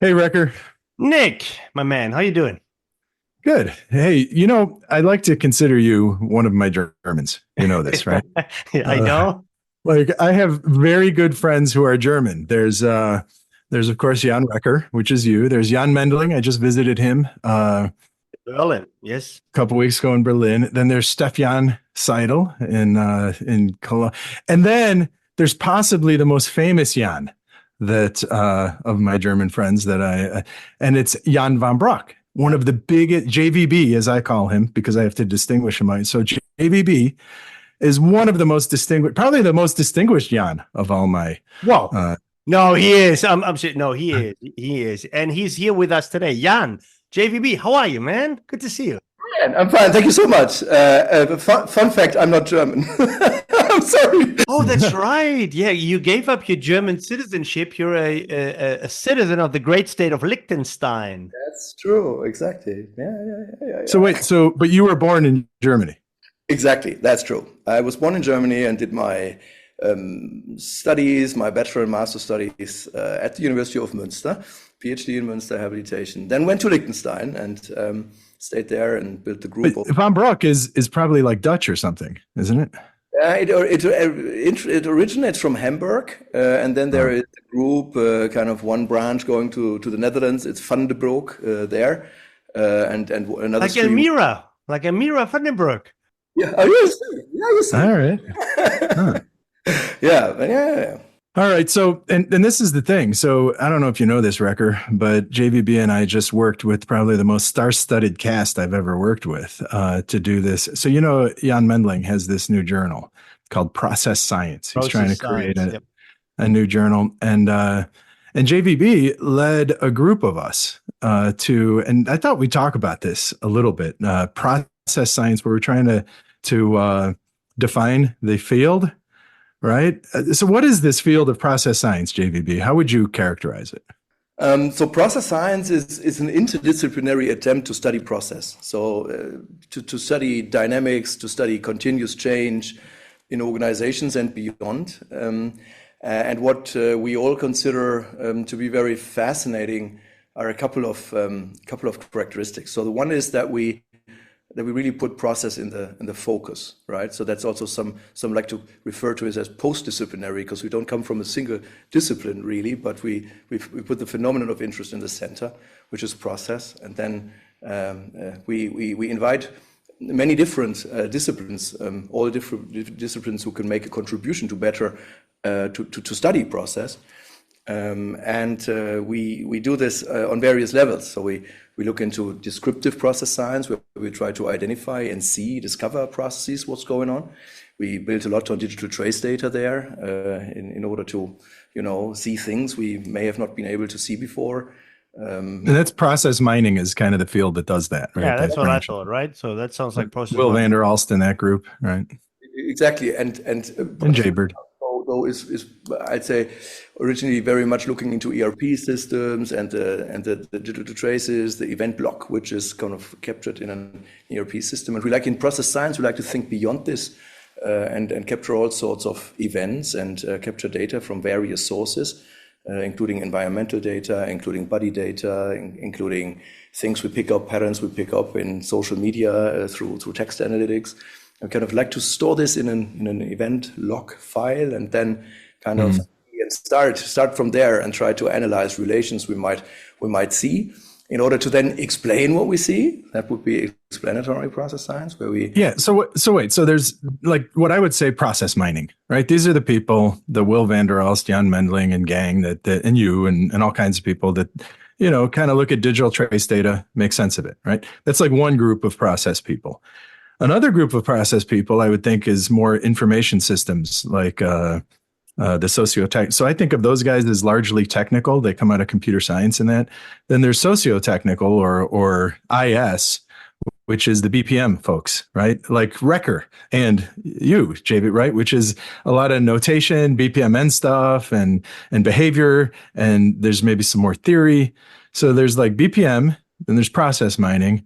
Hey, Wrecker. Nick, my man, how you doing? Good. Hey, I'd like to consider you one of my Germans. You know this, right? I Uh, know. like I have very good friends who are German. There's of course Jan Wrecker, which is you. There's Jan Mendling. I just visited him Berlin, yes. a couple weeks ago in Berlin. Then there's Stefan Seidel in Cologne. And then there's possibly the most famous Jan that of my German friends that and it's Jan van Brocke, one of the biggest JVB as I call him because I have to distinguish him. So JVB is one of the most distinguished, probably the most distinguished Jan of all my. Whoa. Uh, No, he is. I'm sure. No, he is. He is. And he's here with us today. Jan, JVB, how are you, man? Good to see you. And I'm fine. Thank you so much. Fun fact, I'm not German. I'm sorry. Oh, that's right. Yeah, you gave up your German citizenship. You're a citizen of the great state of Liechtenstein. That's true. Exactly. so Yeah. wait, but you were born in Germany. Exactly. That's true. I was born in Germany and did my studies, my bachelor and master studies at the University of Münster, PhD in Münster habilitation. Then went to Liechtenstein and stayed there and built the But group of. Van Brocke is probably like Dutch or something, isn't it? It originates from Hamburg, and then there is a group, kind of one branch going to the Netherlands. It's Van de Broek there, and another Like stream. Elmira, like Elmira Vandenberg. Yeah, oh, yes, yeah, you All see. right. Huh. Yeah. All right. So, and this is the thing. So, I don't know if you know this, Wrecker, but JVB and I just worked with probably the most star-studded cast I've ever worked with to do this. So, Jan Mendling has this new journal called Process Science. He's trying Process to create science. Yep. a new journal, and JVB led a group of us and I thought we'd talk about this a little bit. Process science, where we're trying to define the field. Right. So, what is this field of process science, JVB? How would you characterize it? So process science is an interdisciplinary attempt to study process. So to study dynamics, to study continuous change in organizations and beyond. And what we all consider to be very fascinating are a couple of characteristics. So the one is that we really put process in the focus, right? So that's also some like to refer to it as post-disciplinary, because we don't come from a single discipline really, but we put the phenomenon of interest in the center, which is process, and then we invite many different disciplines, all different disciplines who can make a contribution to better to study process. And we do this on various levels. So we look into descriptive process science, where we try to identify and discover processes, what's going on. We built a lot on digital trace data there in order to, see things we may have not been able to see before. And that's process mining is kind of the field that does that, right? Yeah, that's That what I branch. thought, right? So that sounds like process Will mining. Vander Alst in that group, right? Exactly, And but Jaybird. though is I'd say originally very much looking into ERP systems and the digital traces, the event block, which is kind of captured in an ERP system. And we like in process science, we like to think beyond this and capture all sorts of events and capture data from various sources, including environmental data, including body data, including things we pick up, patterns we pick up in social media through text analytics. I kind of like to store this in an event log file, and then kind of start from there and try to analyze relations we might see in order to then explain what we see. That would be explanatory process science, where we. Yeah. So wait. So there's like what I would say process mining, right? These are the people, the Will Vander Alst, Jan Mendling, and gang that and you and all kinds of people that kind of look at digital trace data, make sense of it, right? That's like one group of process people. Another group of process people I would think is more information systems, like the sociotech. So I think of those guys as largely technical. They come out of computer science and that. Then there's sociotechnical or IS, which is the BPM folks, right? Like Wrecker and you, JB, right? Which is a lot of notation, BPMN stuff and behavior. And there's maybe some more theory. So there's like BPM, then there's process mining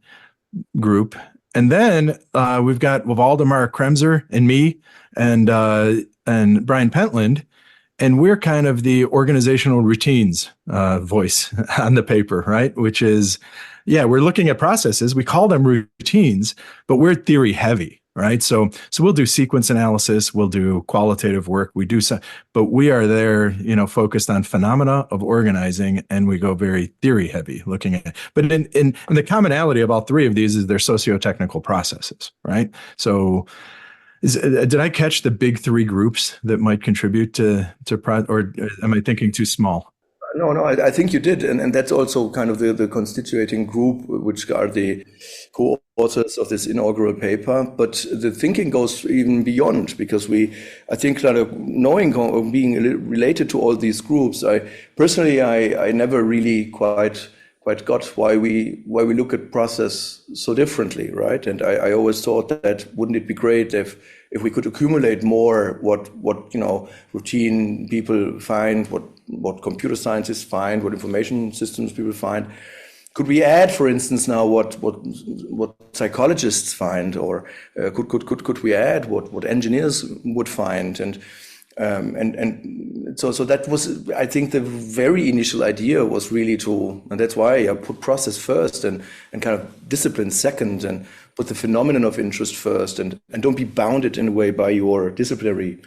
group. And then we've got Waldemar Kremser and me and Brian Pentland. And we're kind of the organizational routines voice on the paper, right? Which is, yeah, we're looking at processes. We call them routines, but we're theory heavy, right? So we'll do sequence analysis, we'll do qualitative work, we do some, but we are there, focused on phenomena of organizing, and we go very theory heavy looking at it. But in the commonality of all three of these is they're socio-technical processes, right? So did I catch the big three groups that might contribute or am I thinking too small? No, I think you did. And that's also kind of the constituting group, which are the co-authors of this inaugural paper. But the thinking goes even beyond, because I think that knowing or being related to all these groups, I never really quite got why we look at process so differently, right? And I always thought that wouldn't it be great if we could accumulate more what routine people find, what computer scientists find, what information systems people find. Could we add, for instance, now what psychologists find, or could we add what engineers would find, and so that was, I think, the very initial idea was really and that's why I put process first and kind of discipline second, and put the phenomenon of interest first, and don't be bounded in a way by your disciplinary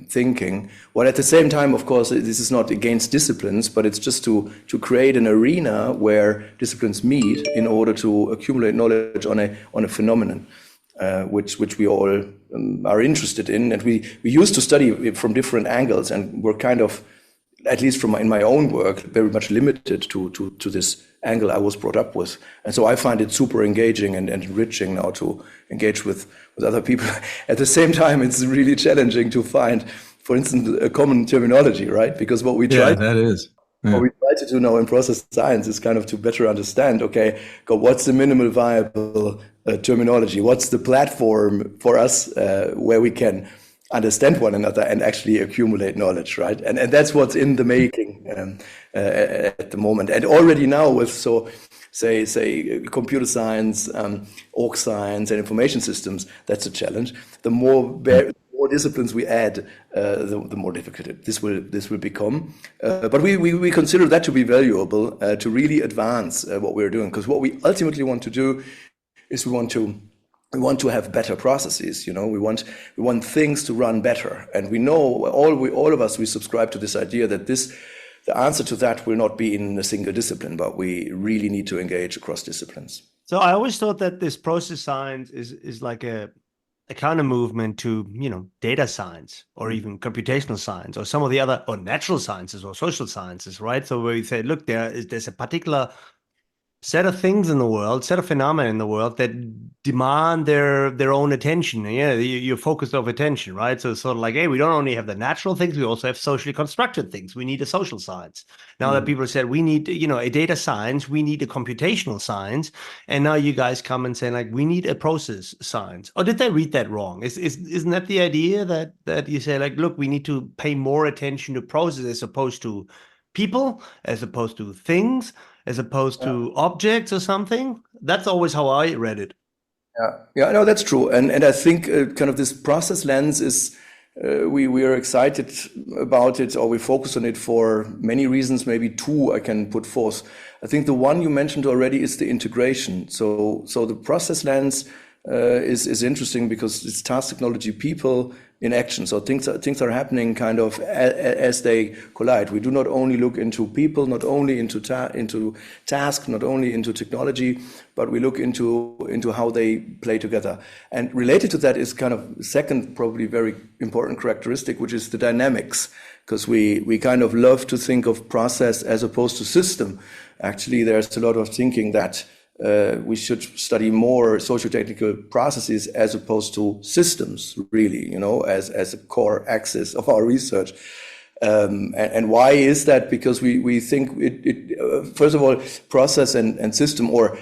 thinking. While at the same time, of course, this is not against disciplines, but it's just to create an arena where disciplines meet in order to accumulate knowledge on a phenomenon. Which we all are interested in, and we used to study from different angles, and we're kind of, at least in my own work, very much limited to this angle I was brought up with. And so I find it super engaging and enriching now to engage with other people. At the same time, it's really challenging to find, for instance, a common terminology, right? Because what we try what we try to do now in process science is kind of to better understand, okay, what's the minimal viable terminology? What's the platform for us where we can understand one another and actually accumulate knowledge, right? And that's what's in the making at the moment. And already now with, say computer science, org science, and information systems, that's a challenge. The more disciplines we add, the more difficult this will become. But we consider that to be valuable to really advance what we're doing, because what we ultimately want to do is we want to have better processes. We want things to run better, and we know all of us, we subscribe to this idea that the answer to that will not be in a single discipline, but we really need to engage across disciplines. So I always thought that this process science is like a counter movement to, data science, or even computational science, or some of the other, or natural sciences, or social sciences, right? So where you say, look, there's a particular set of things in the world, set of phenomena in the world that demand their own attention. Yeah, you're focused of attention, right? So it's sort of like, hey, we don't only have the natural things, we also have socially constructed things. We need a social science. Now that people said we need, a data science, we need a computational science, and now you guys come and say, like, we need a process science. Or did I read that wrong? Isn't that the idea that you say, like, look, we need to pay more attention to process as opposed to people, as opposed to things, as opposed to objects or something? That's always how I read it. Yeah, no, that's true. And I think kind of this process lens is, we are excited about it, or we focus on it for many reasons, maybe two I can put forth. I think the one you mentioned already is the integration. So the process lens is interesting because it's task, technology, people in action. So things are happening kind of as they collide. We do not only look into people, not only into task, not only into technology, but we look into how they play together. And related to that is kind of second, probably very important characteristic, which is the dynamics, because we kind of love to think of process as opposed to system. Actually, there's a lot of thinking that we should study more socio-technical processes as opposed to systems, really, as a core axis of our research. And why is that? Because we think it first of all, process and system, or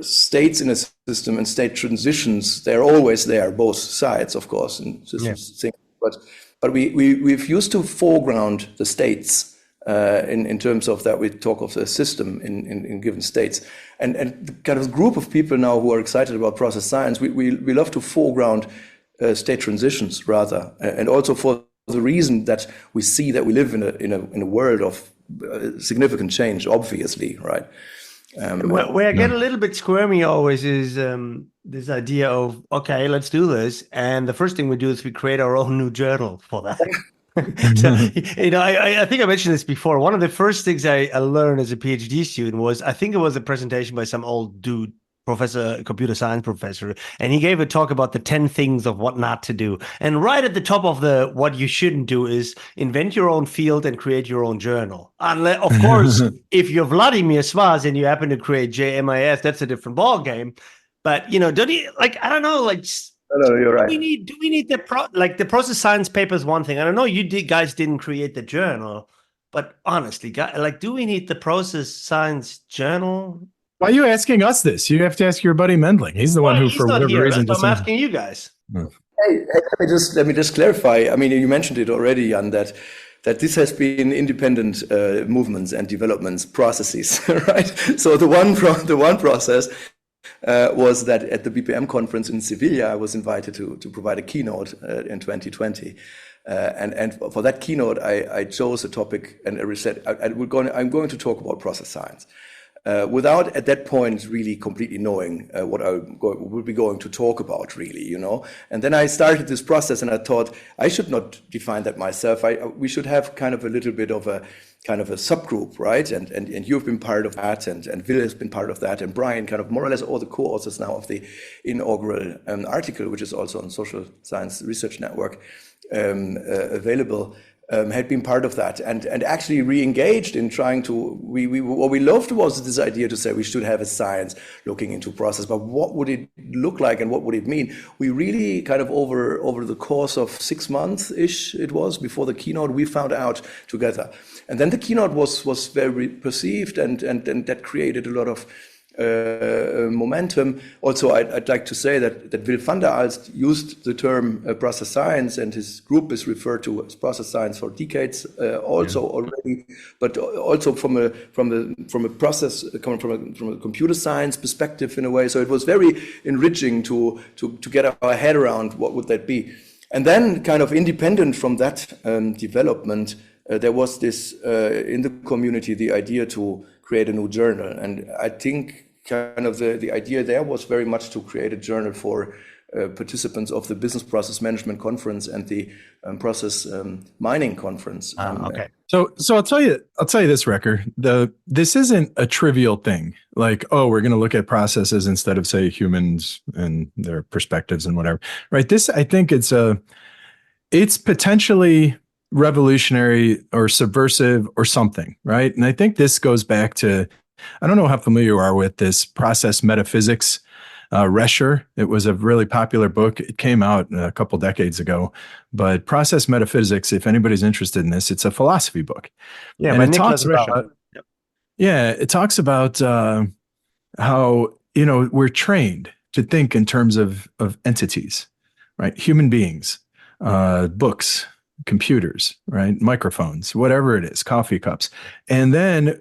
states in a system and state transitions, they're always there, both sides, of course, in systems. Yeah. But we've used to foreground the states. In terms of that, we talk of the system in given states, and the kind of group of people now who are excited about process science, we love to foreground state transitions rather, and also for the reason that we see that we live in a world of significant change, obviously, right? Where I get a little bit squirmy always is this idea of, okay, let's do this. And the first thing we do is we create our own new journal for that. So, I think I mentioned this before. One of the first things I learned as a PhD student was, I think it was a presentation by some old dude, computer science professor, and he gave a talk about the 10 things of what not to do. And right at the top of the what you shouldn't do is invent your own field and create your own journal. Unless, of course, if you're Vladimir Svaz and you happen to create JMIS, that's a different ball game. But don't you I don't know, No, you're right. Do we need the process science paper is one thing. I don't know, guys didn't create the journal, but honestly, do we need the process science journal? Why are you asking us this? You have to ask your buddy Mendling. He's the one who, for whatever reason, I'm asking you guys. Hey, let me just clarify. I mean, you mentioned it already, Jan, that this has been independent movements and developments processes, right? So the one process was that at the BPM conference in Sevilla, I was invited to provide a keynote in 2020. And for that keynote, I chose a topic and I said, I'm going to talk about process science. Without at that point really completely knowing what I would be going to talk about, really, And then I started this process, and I thought I should not define that myself. We should have kind of a little bit of a kind of a subgroup, right? And you've been part of that, and Will has been part of that, and Brian, kind of more or less all the co-authors now of the inaugural article, which is also on Social Science Research Network available. Had been part of that and actually re-engaged in trying to, what we loved was this idea to say we should have a science looking into process, but what would it look like and what would it mean? We really kind of over the course of 6 months-ish, it was, before the keynote, we found out together. And then the keynote was very perceived and that created a lot of momentum. Also, I'd like to say that Will van der Aalst used the term process science, and his group is referred to as process science for decades already, but also from a process, coming from a computer science perspective in a way. So it was very enriching to get our head around what would that be. And then, kind of independent from that development, there was this in the community the idea to create a new journal, and I think kind of the idea there was very much to create a journal for participants of the Business Process Management Conference and the Process Mining Conference. Okay. So I'll tell you this, Recker. This isn't a trivial thing. Like, oh, we're going to look at processes instead of, say, humans and their perspectives and whatever. Right. This, I think, it's potentially revolutionary or subversive or something, right? And I think this goes back to, I don't know how familiar you are with this process metaphysics, Rescher. It was a really popular book. It came out a couple decades ago, but Process Metaphysics, if anybody's interested in this, it's a philosophy book. Yeah, and it talks about, it talks about how, we're trained to think in terms of entities, right? Human beings, books, computers, right? Microphones, whatever it is, coffee cups. And then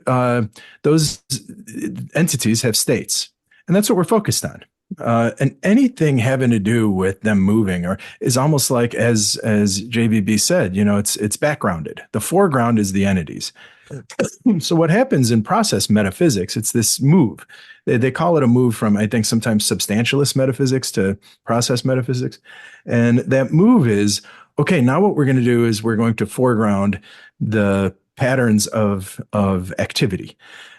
those entities have states. And that's what we're focused on. And anything having to do with them moving is almost like, as JBB said, it's backgrounded. The foreground is the entities. So what happens in process metaphysics, it's this move. They call it a move from, I think, sometimes substantialist metaphysics to process metaphysics. And that move is, okay, now what we're going to do is we're going to foreground the patterns of activity.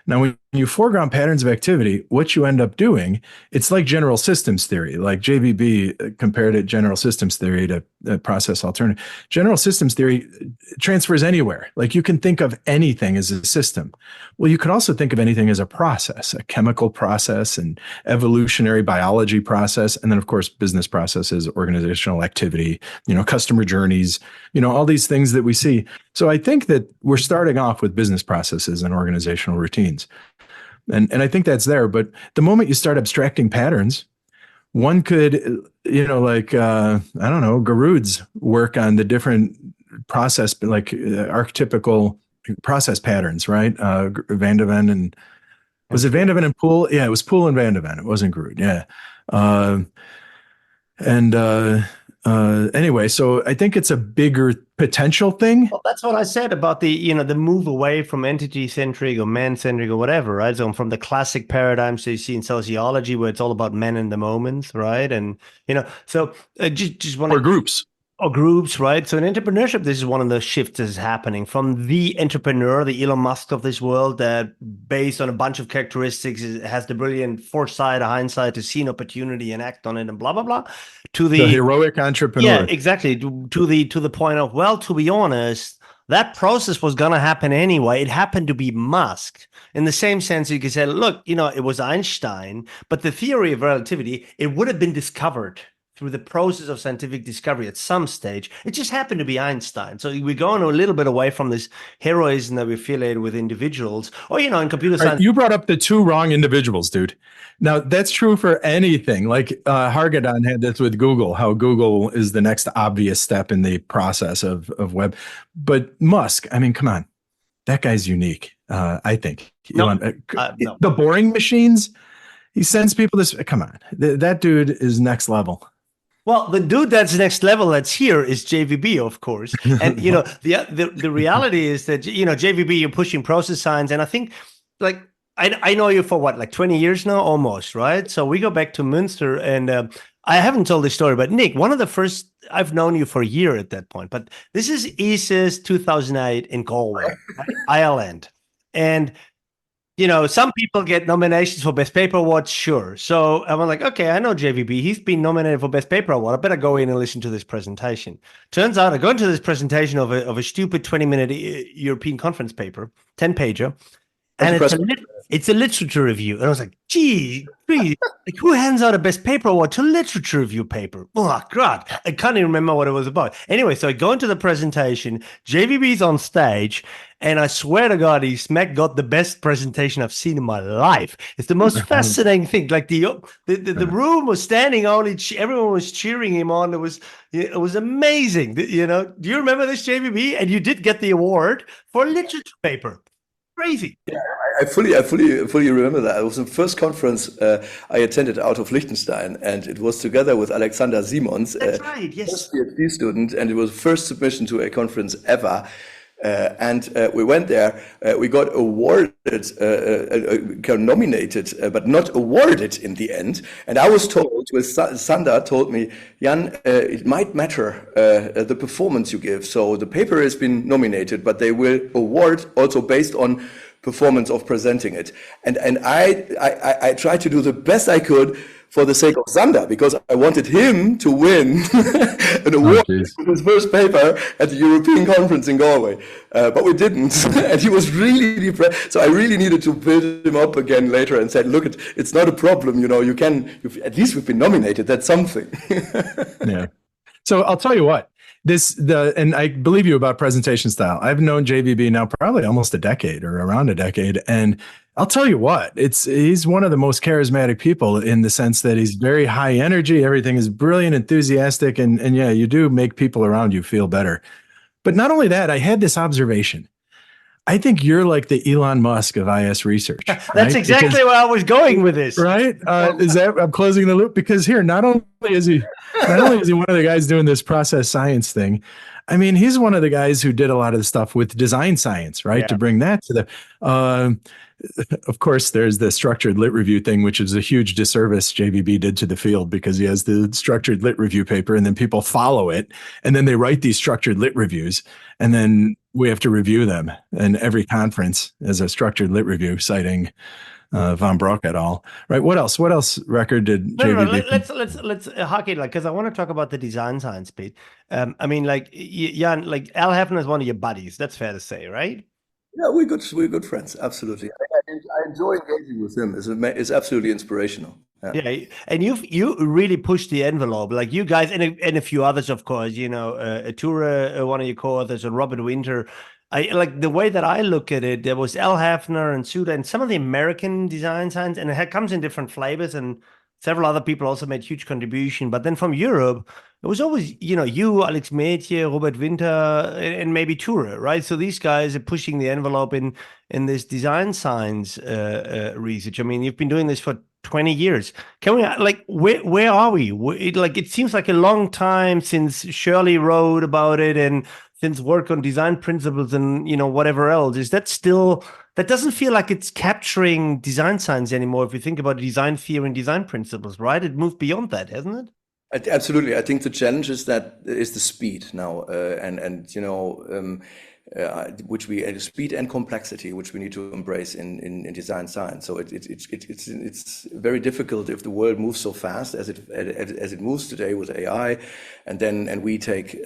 Now, when you foreground patterns of activity, what you end up doing, it's like general systems theory, like JBB compared it general systems theory to process alternative. General systems theory transfers anywhere. Like you can think of anything as a system. Well, you could also think of anything as a process, a chemical process, an evolutionary biology process, and then, of course, business processes, organizational activity, customer journeys, all these things that we see. So I think that we're starting off with business processes and organizational routines. And I think that's there. But the moment you start abstracting patterns, one could, I don't know, Garud's work on the different process, like archetypical process patterns, right? Van de Ven and, was it Van de Ven and Poole? Yeah, it was Poole and Van de Ven. It wasn't Garud. Yeah. Anyway, so I think it's a bigger potential thing. Well, that's what I said about the move away from entity-centric or man-centric or whatever, right? So from the classic paradigms that you see in sociology, where it's all about men in the moment, right? And so just want Or groups. or groups, right? So in entrepreneurship, this is one of the shifts that is happening from the entrepreneur, the Elon Musk of this world, that based on a bunch of characteristics has the brilliant foresight, hindsight to see an opportunity and act on it, and blah blah blah, to The heroic entrepreneur. yeah, exactly, to the point of, well, to be honest, that process was going to happen anyway. It happened to be Musk. In the same sense, you could say, look, it was Einstein, but the theory of relativity, it would have been discovered through the process of scientific discovery at some stage. It just happened to be Einstein. So we're going a little bit away from this heroism that we affiliate with individuals. Or, in computer science. You brought up the two wrong individuals, dude. Now, that's true for anything. Like Hargadon had this with Google, how Google is the next obvious step in the process of web. But Musk, I mean, come on. That guy's unique, I think. No, no. The boring machines, he sends people this. Come on. That dude is next level. Well, the dude that's next level that's here is JVB, of course. And, the reality is that, JVB, you're pushing process science. And I think, like, I know you for what, like 20 years now, almost, right? So we go back to Münster, and I haven't told this story, but Nick, one of the first, I've known you for a year at that point, but this is ESIS 2008 in Galway, right? Ireland. And some people get nominations for Best Paper Award, sure. So I'm like, okay, I know JVB. He's been nominated for Best Paper Award. I better go in and listen to this presentation. Turns out I go into this presentation of a stupid 20-minute European conference paper, 10-pager, and it's a literature review. And I was like, gee, like, who hands out a Best Paper Award to a literature review paper? Oh, God, I can't even remember what it was about. Anyway, so I go into the presentation, JVB's on stage, and I swear to God, he got the best presentation I've seen in my life. It's the most fascinating thing. Like the room was standing on, everyone was cheering him on. It was amazing. Do you remember this, JVB? And you did get the award for a literature paper. Crazy. Yeah, I fully remember that. It was the first conference I attended out of Liechtenstein, and it was together with Alexander Simons, That's right, yes. first PhD student, and it was first submission to a conference ever. And we went there. We got awarded, nominated, but not awarded in the end. And I was told, Sander told me, Jan, it might matter the performance you give. So the paper has been nominated, but they will award also based on performance of presenting it. And I tried to do the best I could for the sake of Sander, because I wanted him to win an award for his first paper at the European conference in Galway. But we didn't. And he was really depressed. So I really needed to build him up again later and said, look, it's not a problem. At least we've been nominated. That's something. Yeah. So I'll tell you what. And I believe you about presentation style. I've known JVB now probably almost a decade or around a decade. And I'll tell you what, he's one of the most charismatic people in the sense that he's very high energy. Everything is brilliant, enthusiastic. And yeah, you do make people around you feel better. But not only that, I had this observation. I think you're like the Elon Musk of IS research. That's exactly where I was going with this. Right? I'm closing the loop because here, not only is he one of the guys doing this process science thing, I mean, he's one of the guys who did a lot of the stuff with design science, right? Yeah. To bring that to the, of course, there's the structured lit review thing, which is a huge disservice JVB did to the field because he has the structured lit review paper and then people follow it and then they write these structured lit reviews and then we have to review them in every conference as a structured lit review citing von Brocke et al. Right? What else record did JVB? No, let's hockey, like, because I want to talk about the design science bit. I mean, like, Jan, like Al Hefner is one of your buddies. That's fair to say, right? Yeah, we're good friends. Absolutely. I enjoy engaging with him. It's absolutely inspirational. Yeah, and you really pushed the envelope, like you guys and a few others, of course. Tura, one of your co-authors, and Robert Winter. I like the way that I look at it. There was Al Hefner and Suda and some of the American design science, and it comes in different flavors. And several other people also made huge contribution. But then from Europe, it was always you, Alex Metje, Robert Winter, and maybe Tura, right? So these guys are pushing the envelope in this design science research. I mean, you've been doing this for 20 years. Can we, like, where are we? It seems like a long time since Shirley wrote about it and since work on design principles and, whatever else. Is that still, that doesn't feel like it's capturing design science anymore if you think about design theory and design principles, right? It moved beyond that, hasn't it? Absolutely. I think the challenge is the speed now, which speed and complexity, which we need to embrace in design science. So it's very difficult if the world moves so fast as it moves today with AI, and we take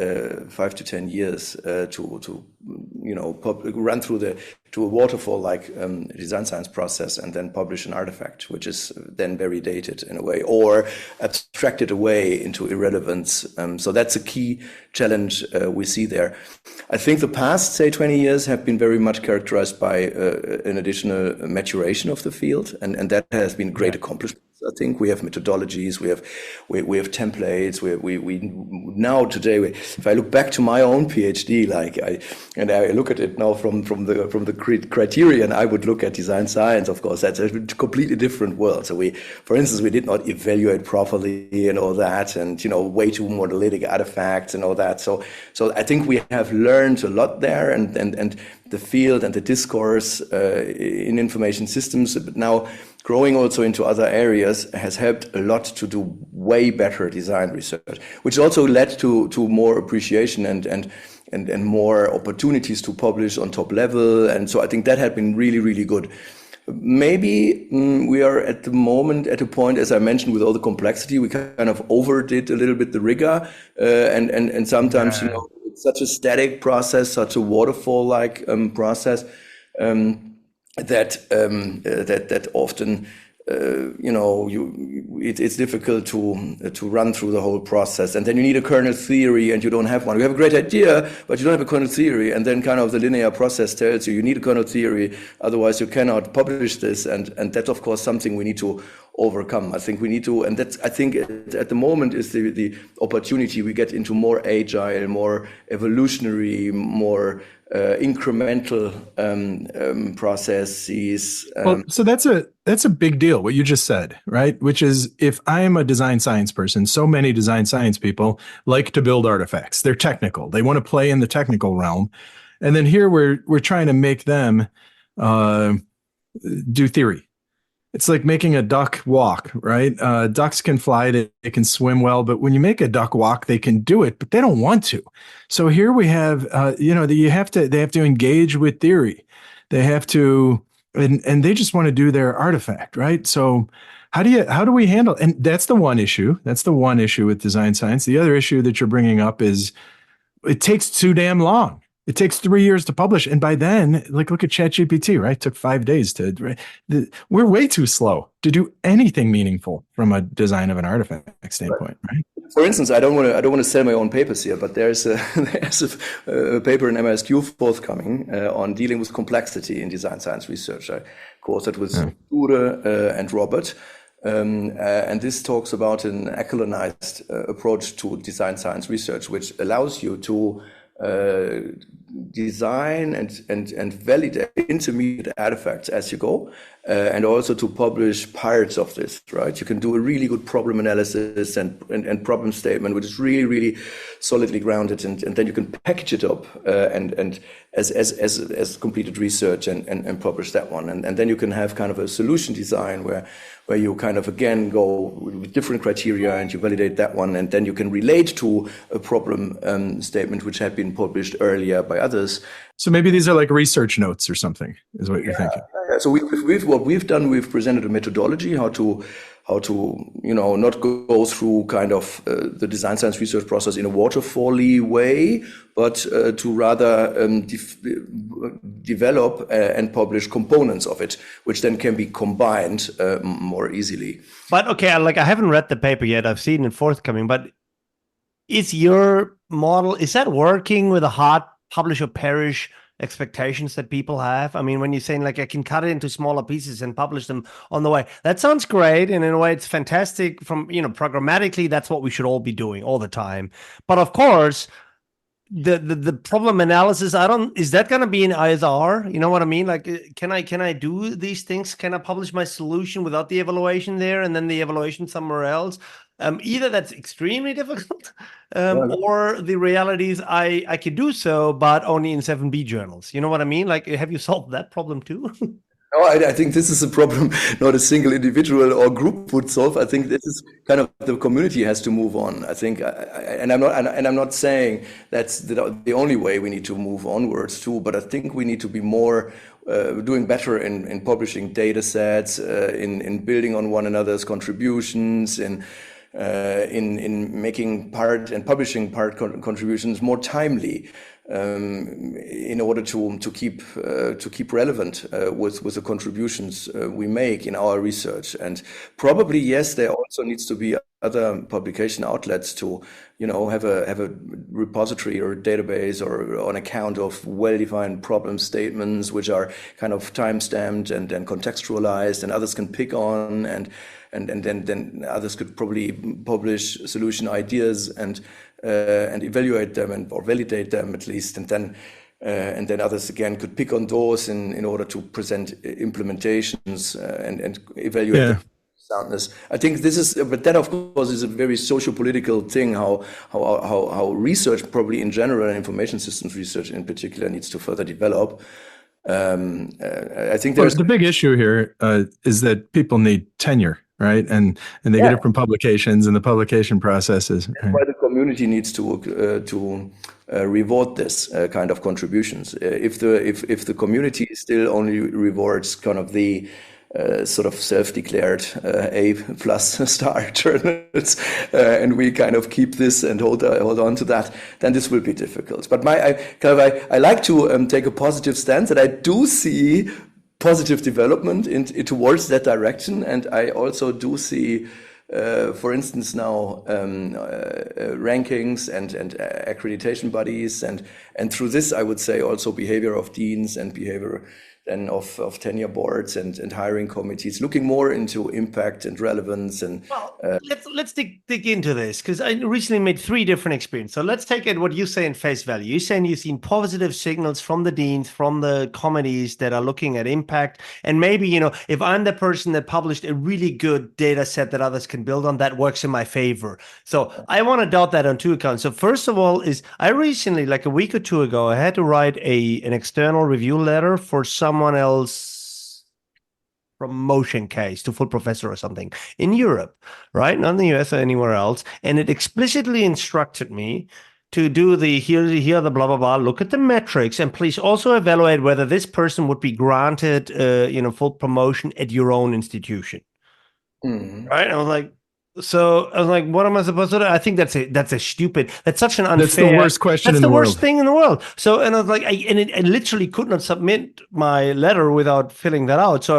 5 to 10 years to run through to a waterfall like design science process and then publish an artifact, which is then very dated in a way or abstracted away into irrelevance. So that's a key challenge we see there. I think the past, say, 20 years have been very much characterized by an additional maturation of the field, and that has been great accomplishment. I think we have methodologies, we have templates. We now today, if I look back to my own PhD, I look at it now from the criterion, I would look at design science. Of course, that's a completely different world. So for instance, we did not evaluate properly and all that, and way too monolithic artifacts and all that. So I think we have learned a lot there, and the field and the discourse in information systems, but now growing also into other areas has helped a lot to do way better design research, which also led to more appreciation and more opportunities to publish on top level. And so I think that had been really, really good. Maybe we are at the moment at a point, as I mentioned, with all the complexity, we kind of overdid a little bit the rigor, and sometimes it's such a static process, such a waterfall-like process. That often it's difficult to run through the whole process, and then you need a kernel theory, and you don't have one. You have a great idea, but you don't have a kernel theory, and then kind of the linear process tells you need a kernel theory, otherwise you cannot publish this, and that's of course something we need to overcome. I think we need to, and that's, I think at the moment is the opportunity we get into more agile, more evolutionary, more incremental processes. Well, so that's a big deal, what you just said, right? Which is, if I am a design science person, so many design science people like to build artifacts. They're technical. They want to play in the technical realm. And then here we're trying to make them do theory. It's like making a duck walk, right? Ducks can fly, they can swim well, but when you make a duck walk, they can do it, but they don't want to. So here we have, they have to engage with theory. They have to, and they just want to do their artifact, right? So how do we handle, and that's the one issue. That's the one issue with design science. The other issue that you're bringing up is it takes too damn long. It takes 3 years to publish. And by then, look at ChatGPT, right? It took 5 days we're way too slow to do anything meaningful from a design of an artifact standpoint, right? For instance, I don't want to sell my own papers here, but there's a paper in MSQ forthcoming on dealing with complexity in design science research. I co-authored with Ure and Robert. And this talks about an echelonized approach to design science research, which allows you to design and validate intermediate artifacts as you go, and also to publish parts of this, right? You can do a really good problem analysis and problem statement, which is really, really solidly grounded, and then you can package it up and as completed research and publish that one. And then you can have kind of a solution design where you kind of again go with different criteria and you validate that one, and then you can relate to a problem statement which had been published earlier by others. So maybe these are like research notes or something, is what you're thinking. So what we've done, we've presented a methodology how to not go through kind of the design science research process in a waterfall-y way, but to rather develop and publish components of it, which then can be combined more easily. But okay, I haven't read the paper yet. I've seen it forthcoming, but is your model, is that working with a hard publish or perish expectations that people have? I mean, when you're saying I can cut it into smaller pieces and publish them on the way, that sounds great. And in a way, it's fantastic from, programmatically, that's what we should all be doing all the time. But of course, the problem analysis, is that going to be in ISR? You know what I mean? Like, can I do these things? Can I publish my solution without the evaluation there and then the evaluation somewhere else? Either that's extremely difficult, or the reality is I could do so, but only in 7B journals. You know what I mean? Like, have you solved that problem too? No, I think this is a problem not a single individual or group would solve. I think this is kind of the community has to move on. I think, and I'm not saying that's the only way we need to move onwards too. But I think we need to be more doing better in publishing data sets, in building on one another's contributions, in making part and publishing part contributions more timely. In order to keep relevant with the contributions we make in our research. And probably, yes, there also needs to be other publication outlets to, have a repository or a database or an account of well-defined problem statements which are kind of time-stamped and then contextualized, and others can pick on, and then others could probably publish solution ideas and evaluate them or validate them at least, and then others again could pick on those in order to present implementations and evaluate the soundness. I think this is, but that of course is a very socio-political thing. How research, probably in general, and information systems research in particular, needs to further develop. I think there's the big issue here is that people need tenure. Right, and they get it from publications and the publication processes. That's why the community needs to reward this kind of contributions. If the community still only rewards kind of the sort of self-declared A+ star journals, and we kind of keep this and hold on to that, then this will be difficult. But I like to take a positive stance that I do see positive development towards that direction, and I also do see, for instance, now rankings and accreditation bodies, and through this, I would say also behavior of deans and behavior then of tenure boards and hiring committees, looking more into impact and relevance. And let's dig into this, because I recently made 3 different experiences. So let's take it what you say in face value. You're saying you've seen positive signals from the deans, from the committees that are looking at impact, and maybe if I'm the person that published a really good data set that others can build on, that works in my favor. So I want to doubt that on 2 accounts. So first of all, I recently, like a week or 2 ago, I had to write an external review letter for someone else promotion case to full professor or something in Europe, right? Not in the US or anywhere else. And it explicitly instructed me to do here the blah, blah, blah, look at the metrics, and please also evaluate whether this person would be granted, full promotion at your own institution. Mm-hmm. Right? I was like, what am I supposed to do? I think that's such an unfair. That's the worst question in the world. That's the worst thing in the world. So, and I was like, I literally could not submit my letter without filling that out. So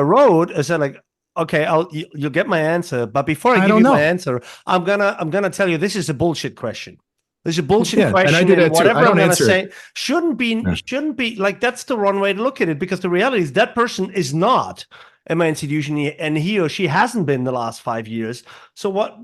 I said like, okay, you'll get my answer, but before I give you my answer, I'm gonna tell you this is a bullshit question. This is a bullshit question, and whatever I'm going to say shouldn't be like, that's the wrong way to look at it, because the reality is that person is not at my institution, and he or she hasn't been the last 5 years. So what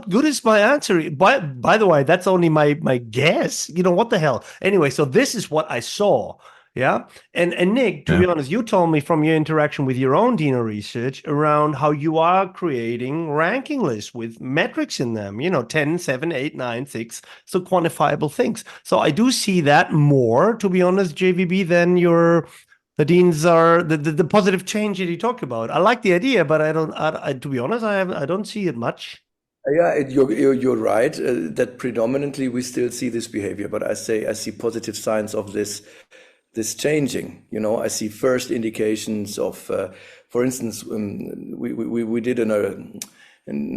good is my answer? By the way, that's only my guess. What the hell? Anyway, so this is what I saw. Yeah. And Nick, to be honest, you told me from your interaction with your own NeuroIS around how you are creating ranking lists with metrics in them, 10, 7, 8, 9, 6. So quantifiable things. So I do see that more, to be honest, JVB, than the deans are the positive change that you talk about. I like the idea, but to be honest, I don't see it much. Yeah, you're right. That predominantly we still see this behavior, but I see positive signs of this changing. I see first indications of, for instance, we did an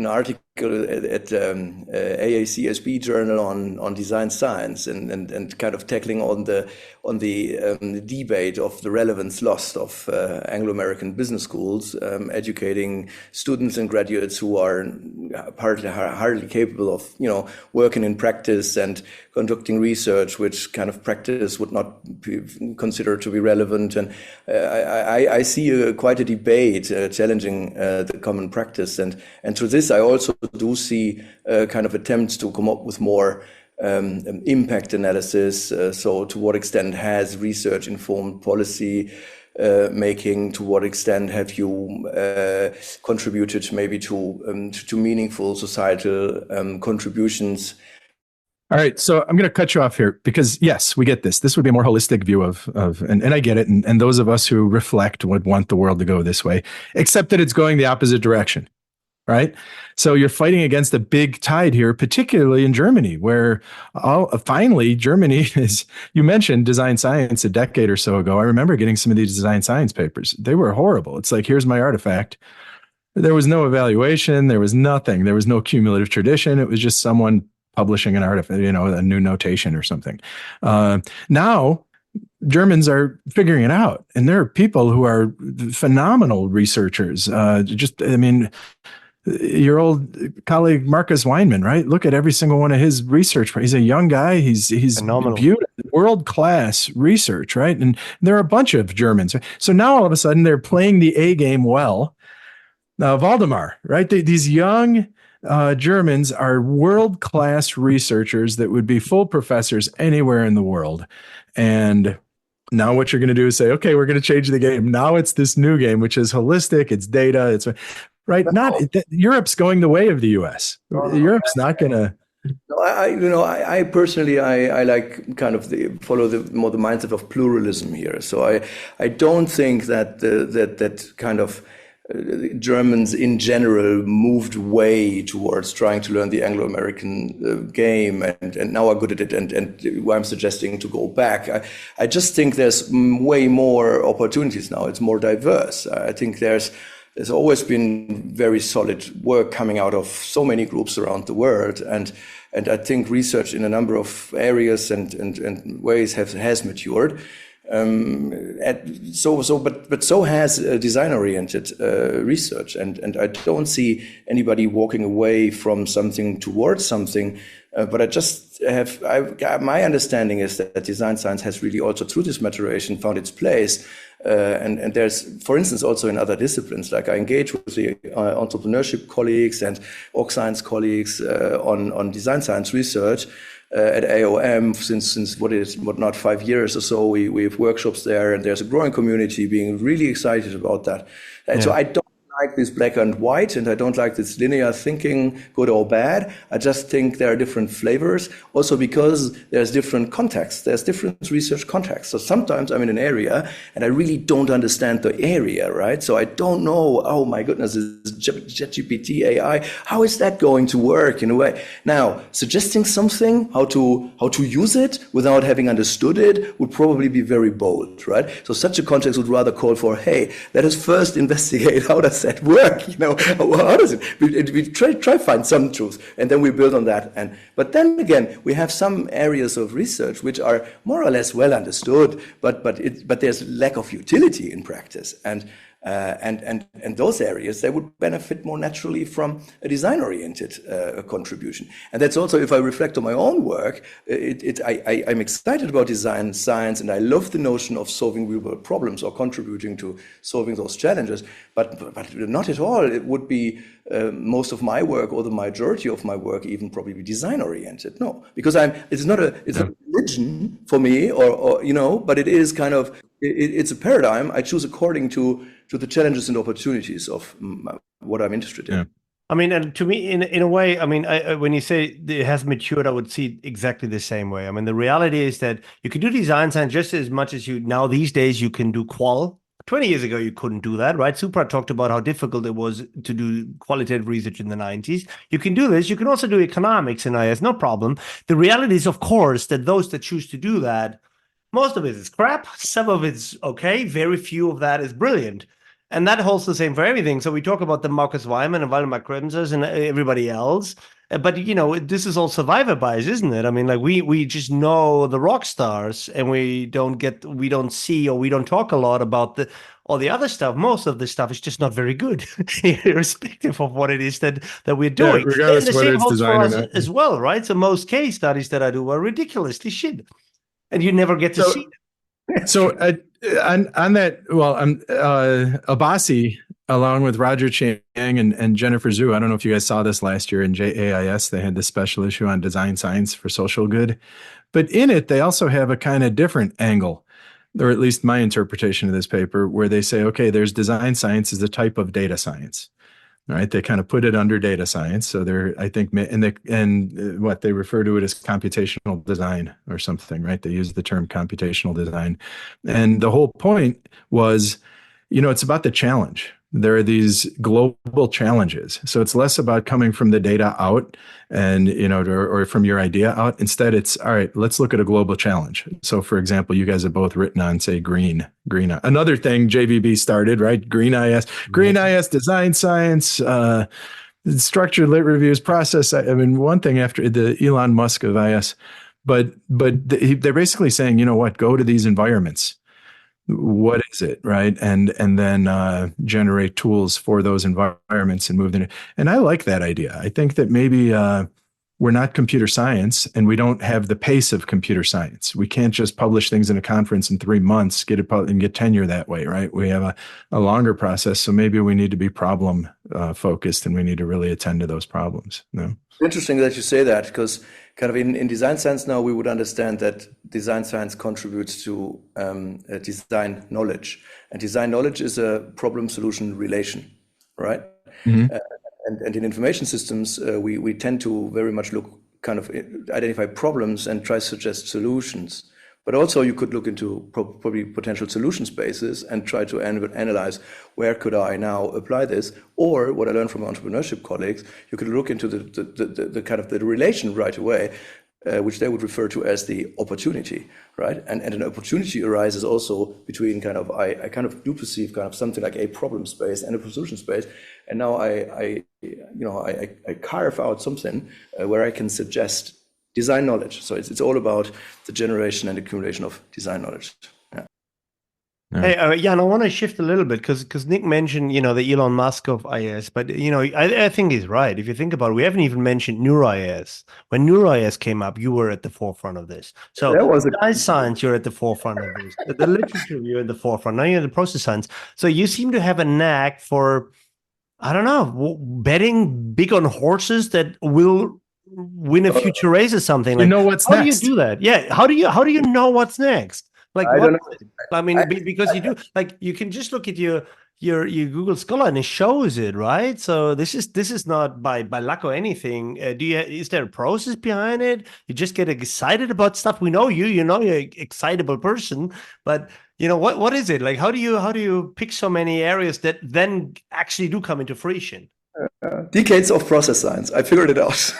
article at AACSB journal on design science and kind of tackling on the debate of the relevance lost of Anglo-American business schools, educating students and graduates who are hardly capable of working in practice and conducting research, which kind of practice would not be considered to be relevant. And I see quite a debate challenging the common practice, and through this I also do see kind of attempts to come up with more impact analysis. So to what extent has research informed policy making? To what extent have you contributed maybe to meaningful societal contributions? All right, so I'm going to cut you off here because yes, we get this. This would be a more holistic view and I get it. And those of us who reflect would want the world to go this way, except that it's going the opposite direction, right? So you're fighting against a big tide here, particularly in Germany, where finally Germany is, you mentioned design science a decade or so ago. I remember getting some of these design science papers. They were horrible. It's like, here's my artifact. There was no evaluation. There was nothing. There was no cumulative tradition. It was just someone publishing an artifact, a new notation or something. Now Germans are figuring it out, and there are people who are phenomenal researchers. Your old colleague Marcus Weinman, right? Look at every single one of his research. He's a young guy. He's beautiful, world-class research, right? And there are a bunch of Germans. So now all of a sudden they're playing the A game well. Now Waldemar, right? These young Germans are world-class researchers that would be full professors anywhere in the world. And now what you're going to do is say, okay, we're going to change the game. Now it's this new game, which is holistic. It's data. It's right. Europe's going the way of the US. Europe's not going to. I personally, I like kind of follow the mindset of pluralism here. So I don't think that that kind of Germans in general moved way towards trying to learn the Anglo-American game and now are good at it and I'm suggesting to go back. I just think there's way more opportunities now. It's more diverse. I think there's always been very solid work coming out of so many groups around the world, and I think research in a number of areas and ways has matured. But so has design-oriented research, and I don't see anybody walking away from something towards something. But my understanding is that design science has really also through this maturation found its place. And there's, for instance, also in other disciplines, like I engage with the entrepreneurship colleagues and org science colleagues on design science research. At AOM since 5 years or so, we have workshops there, and there's a growing community being really excited about that. And so I don't like this black and white, and I don't like this linear thinking, good or bad. I just think there are different flavors, also because there's different contexts. There's different research contexts. So sometimes I'm in an area and I really don't understand the area, right? So I don't know, oh my goodness, is ChatGPT AI, how is that going to work in a way? Now, suggesting something, how to use it without having understood it would probably be very bold, right? So such a context would rather call for, hey, let us first investigate how does that work? How does it? We try find some truth, and then we build on that. But then again, we have some areas of research which are more or less well understood, but there's lack of utility in practice, and those areas, they would benefit more naturally from a design-oriented contribution. And that's also, if I reflect on my own work, I'm excited about design science, and I love the notion of solving real-world problems or contributing to solving those challenges. But not at all. It would be most of my work, or the majority of my work, even probably be design-oriented. No, because it's not a religion for me, or but it is kind of it's a paradigm I choose according to the challenges and opportunities of what I'm interested in. Yeah. I mean, and to me, in a way, I mean, when you say it has matured, I would see it exactly the same way. I mean, the reality is that you can do design science just as much as now these days you can do qual. 20 years ago, you couldn't do that, right? Supra talked about how difficult it was to do qualitative research in the 90s. You can do this. You can also do economics in IS, no problem. The reality is, of course, that those that choose to do that, most of it is crap. Some of it's okay. Very few of that is brilliant. And that holds the same for everything. So we talk about the Marcus Weinman and Waldemar Kremsers and everybody else. But, this is all survivor bias, isn't it? I mean, like we just know the rock stars, and we don't see, or we don't talk a lot about all the other stuff. Most of the stuff is just not very good, irrespective of what it is that we're doing. Yeah, regardless and the whether same it's holds for design or us not. as well, right? So most case studies that I do are ridiculously shit, and you never get to see them. So on that, well, Abbasi along with Roger Chang and Jennifer Zhu. I don't know if you guys saw this last year in JAIS. They had this special issue on design science for social good. But in it, they also have a kind of different angle, or at least my interpretation of this paper, where they say, okay, there's design science as a type of data science. Right, they kind of put it under data science. So they're, I think, and what they refer to it as computational design or something. Right, they use the term computational design, and the whole point was, it's about the challenge. There are these global challenges, so it's less about coming from the data out and or from your idea out. Instead, it's all right, let's look at a global challenge. So for example, you guys have both written on, say, green another thing JVB started, right? green IS design science, structured lit reviews, process. I mean, one thing after the Elon Musk of IS, but they're basically saying, go to these environments. What is it, right? And then generate tools for those environments and move them. And I like that idea. I think that maybe we're not computer science, and we don't have the pace of computer science. We can't just publish things in a conference in 3 months, get it and get tenure that way, right? We have a longer process, so maybe we need to be problem focused, and we need to really attend to those problems. Interesting that you say that, because kind of in design science now we would understand that design science contributes to design knowledge, and design knowledge is a problem solution relation, right? Mm-hmm. And in information systems we tend to very much look, kind of identify problems and try to suggest solutions. But also you could look into probably potential solution spaces and try to analyze, where could I now apply this? Or what I learned from entrepreneurship colleagues, you could look into the kind of the relation right away, which they would refer to as the opportunity, right? And an opportunity arises also between I kind of do perceive kind of something like a problem space and a solution space. And now I carve out something where I can suggest design knowledge. So it's all about the generation and accumulation of design knowledge. Yeah. Hey, Jan, I want to shift a little bit because Nick mentioned, the Elon Musk of IS, but I think he's right. If you think about it, we haven't even mentioned NeuroIS. When NeuroIS came up, you were at the forefront of this. So design science, you're at the forefront of this. The literature, you're at the forefront. Now you're in the process science. So you seem to have a knack for, I don't know, betting big on horses that will win a future race or something. Like, what's next. How do you do that? Yeah. How do you know what's next? Like, I don't know. I mean, because you do, like, you can just look at your Google Scholar and it shows it, right? So this is not by luck or anything. Is there a process behind it? You just get excited about stuff. We know you're an excitable person, but what is it? Like, how do you pick so many areas that then actually do come into fruition? Decades of process science. I figured it out.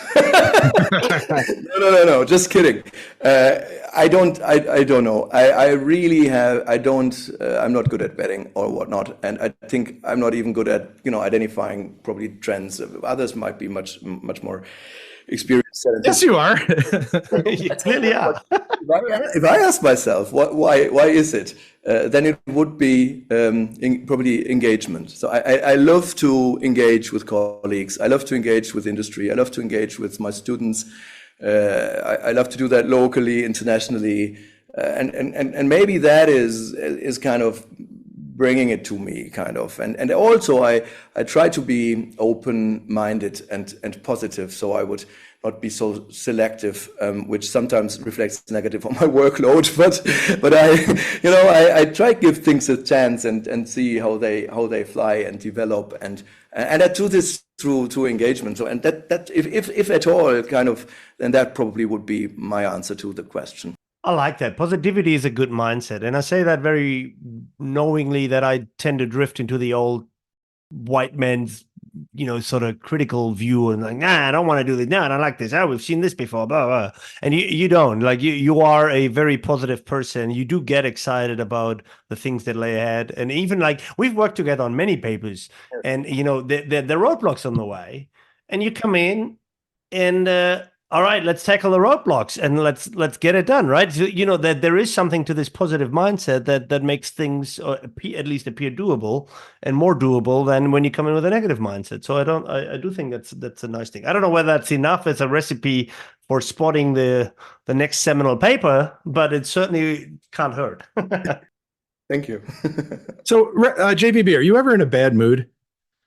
No. Just kidding. I don't know. I really have. I'm not good at betting or whatnot, and I think I'm not even good at identifying probably trends. Others might be much more experienced. Yes, you are. You clearly are. If I ask myself why is it, then it would be probably engagement. So I love to engage with colleagues. I love to engage with industry. I love to engage with my students. I love to do that locally, internationally, and maybe that is kind of bringing it to me, kind of. And also I try to be open-minded and positive, so I would not be so selective, which sometimes reflects negative on my workload. But I try to give things a chance and see how they fly and develop, and I do this through engagement. So and that if at all, kind of, then that probably would be my answer to the question. I like that. Positivity is a good mindset. And I say that very knowingly, that I tend to drift into the old white man's, sort of critical view and like, I don't want to do this. I don't like this. We've seen this before, blah, blah. And you don't. Like, you are a very positive person. You do get excited about the things that lay ahead. And even like, we've worked together on many papers, and, the roadblocks on the way, and you come in and, all right, let's tackle the roadblocks and let's get it done, right? So, that there is something to this positive mindset that makes things at least appear doable, and more doable than when you come in with a negative mindset. So I do think that's a nice thing. I don't know whether that's enough as a recipe for spotting the next seminal paper, but it certainly can't hurt. Thank you. So, JVB, are you ever in a bad mood?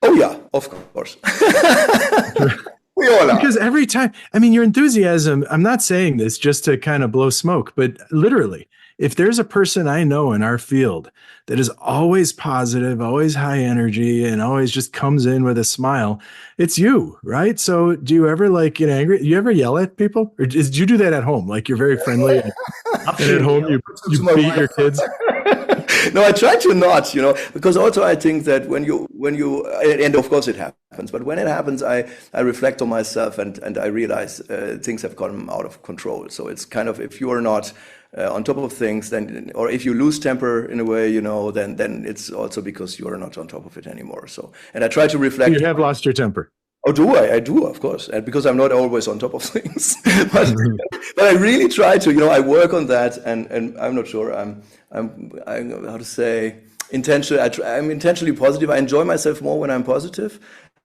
Oh yeah, of course. We all are. Because every time, I mean, your enthusiasm, I'm not saying this just to kind of blow smoke, but literally, if there's a person I know in our field that is always positive, always high energy, and always just comes in with a smile, it's you, right? So do you ever like get angry? You ever yell at people? Or did you do that at home? Like you're very friendly and at home you my beat wife. your kids? No, I try to not, because also I think that when you, and of course it happens, but when it happens, I reflect on myself and I realize things have gotten out of control. So it's kind of, if you are not on top of things, then, or if you lose temper in a way, then it's also because you are not on top of it anymore. So, and I try to reflect. You have lost your temper. Oh, do I? I do, of course, and because I'm not always on top of things, but I really try to. I work on that, and I'm not sure. I'm how to say intentionally. I'm intentionally positive. I enjoy myself more when I'm positive,